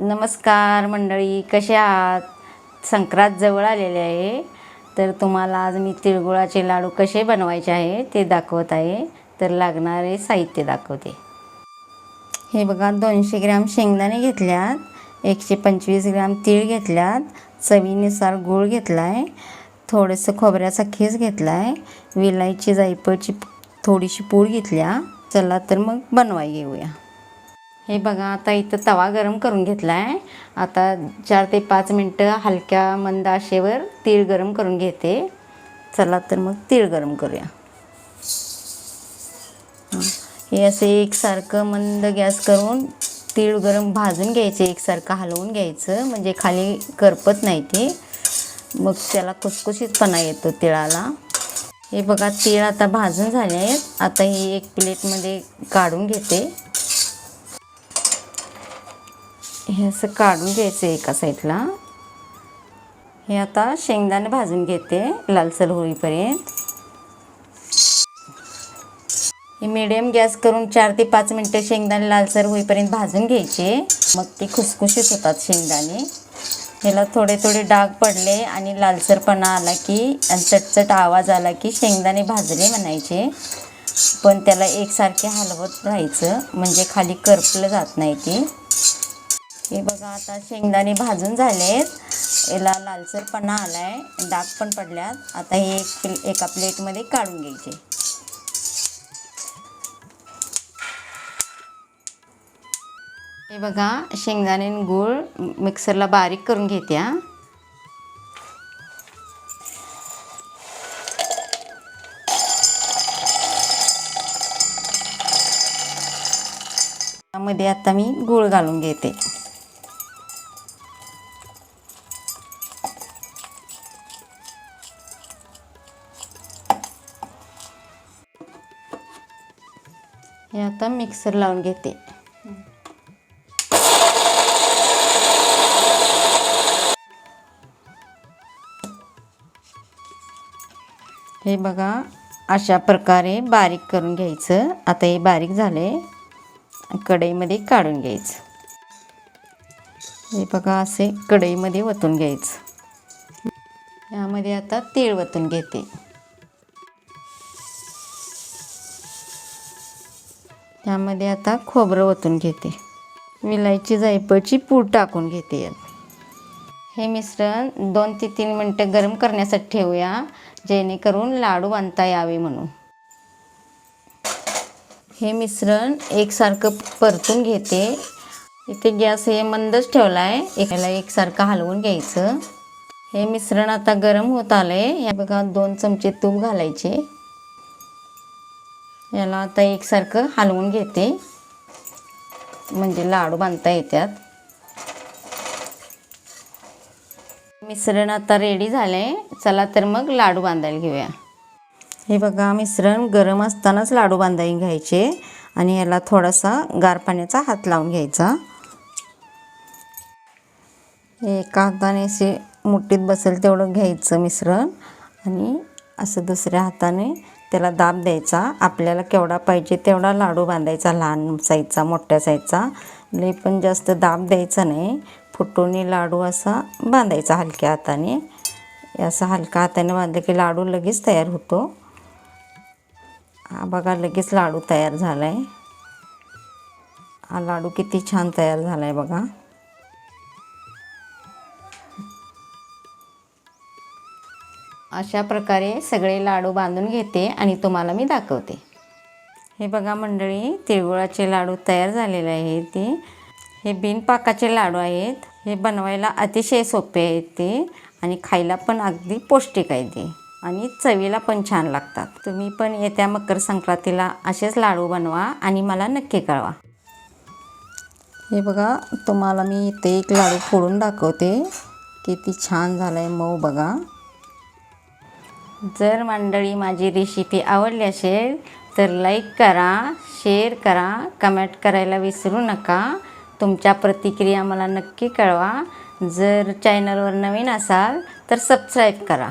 नमस्कार मंडळी, कसे आहात? संक्रांत जवळ आलेले आहे, तर तुम्हाला आज मी तिळगुळाचे लाडू कसे बनवायचे आहे ते दाखवत आहे. तर लागणारे साहित्य दाखवते. हे बघा, 200 ग्रॅम शेंगदाणे घेतल्यात, 125 ग्रॅम तीळ घेतल्यात, चवीनुसार गूळ घेतला आहे, थोडंसं खोबऱ्याचा खीस घेतला आहे, विलायची जायफळची थोडीशी पूड घेतल्या. चला तर मग बनवाय घेऊया. हे बघा, आता इथं तवा गरम करून घेतला आहे. आता 4 ते 5 मिनटं हलक्या मंद आचेवर तीळ गरम करून घेते. चला तर मग तीळ गरम करूया. हे असे एकसारखं मंद गॅस करून तीळ गरम भाजून घ्यायचे, एकसारखं हलवून घ्यायचं, म्हणजे खाली करपत नाही ते, मग त्याला खुसखुशीतपणा येतो तिळाला. हे बघा, तीळ आता भाजून झाले आहेत. आता ही एक प्लेटमध्ये काढून घेते. हे असं काढून घ्यायचं एका साईडला. हे आता शेंगदाणे भाजून घेते लालसर होईपर्यंत. हे मीडियम गॅस करून 4 ते 5 मिनटं शेंगदाणे लालसर होईपर्यंत भाजून घ्यायचे, मग ते खुसखुशीत होतात शेंगदाणे. ह्याला थोडे थोडे डाग पडले आणि लालसरपणा आला की आणि चटचट आवाज आला की शेंगदाणे भाजले म्हणायचे. पण त्याला एकसारखे हलवत राहायचं, म्हणजे खाली करपलं जात नाही ते. हे बघा, आता शेंगदाणे भाजून झालेत, याला लालसरपणा आला आहे, डाग पण पडल्यात. आता हे एका प्लेटमध्ये काढून घ्यायचे. हे बघा, शेंगदाणे आणि गूळ मिक्सरला बारीक करून घेते. त्यामध्ये आता मी गूळ घालून घेते. हे आता मिक्सर लावून घेते. हे बघा, अशा प्रकारे बारीक करून घ्यायचं. आता हे बारीक झाले, कढईमध्ये काढून घ्यायचं. हे बघा, असे कढईमध्ये वतून घ्यायचं. यामध्ये आता तीळ वतून घेते. त्यामध्ये आता खोबरं वतून घेते. विलायची जायफळची पूड टाकून घेते यात. हे मिश्रण 2 ते 3 मिनटं गरम करण्यासाठी ठेवूया, जेणेकरून लाडू बांधता यावे म्हणून. हे मिश्रण एकसारखं परतून घेते. इथे गॅस हे मंदच ठेवला आहे, याला एकसारखं हलवून घ्यायचं. हे मिश्रण आता गरम होत आले. या बघा, 2 चमचे तूप घालायचे. याला आता एकसारखं हलवून घेते, म्हणजे लाडू बांधता येतात. मिश्रण आता रेडी झाले. चला तर मग लाडू बांधायला घेऊया. हे बघा, मिश्रण गरम असतानाच लाडू बांधायला घ्यायचे आणि याला थोडासा गार पाण्याचा हात लावून घ्यायचा. एका हाताने असे मुठीत बसेल तेवढं घ्यायचं मिश्रण आणि असं दुसऱ्या हाताने त्याला दाब द्यायचा. आपल्याला केवढा पाहिजे तेवढा लाडू बांधायचा, लहान साईजचा, मोठ्या साईजचा. लई पण जास्त दाब द्यायचा नाही. फुटोनी लाडू असा बांधायचा हलक्या हाताने. असा हलक्या हाताने बांधलं की लाडू लगेच तयार होतो. हा बघा, लगेच लाडू तयार झाला आहे. हा लाडू किती छान तयार झाला आहे बघा. अशा प्रकारे सगळे लाडू बांधून घेते आणि तुम्हाला मी दाखवते. हे बघा मंडळी, तिळगुळाचे लाडू तयार झालेले आहेत. हे बिनपाकाचे लाडू आहेत. हे बनवायला अतिशय सोपे आहेत ते, आणि खायला पण अगदी पौष्टिक आहे ते, आणि चवीला पण छान लागतात. तुम्ही पण येत्या मकर संक्रांतीला असेच लाडू बनवा आणि मला नक्की कळवा. हे बघा, तुम्हाला मी इथे एक लाडू फोडून दाखवते. किती छान झाला आहे, मऊ बघा. जर मंडळी माझी रेसिपी आवडली असेल तर लाईक करा, शेअर करा, कमेंट करायला विसरू नका. तुमच्या प्रतिक्रिया मला नक्की कळवा. जर चॅनलवर नवीन असाल तर सबस्क्राईब करा.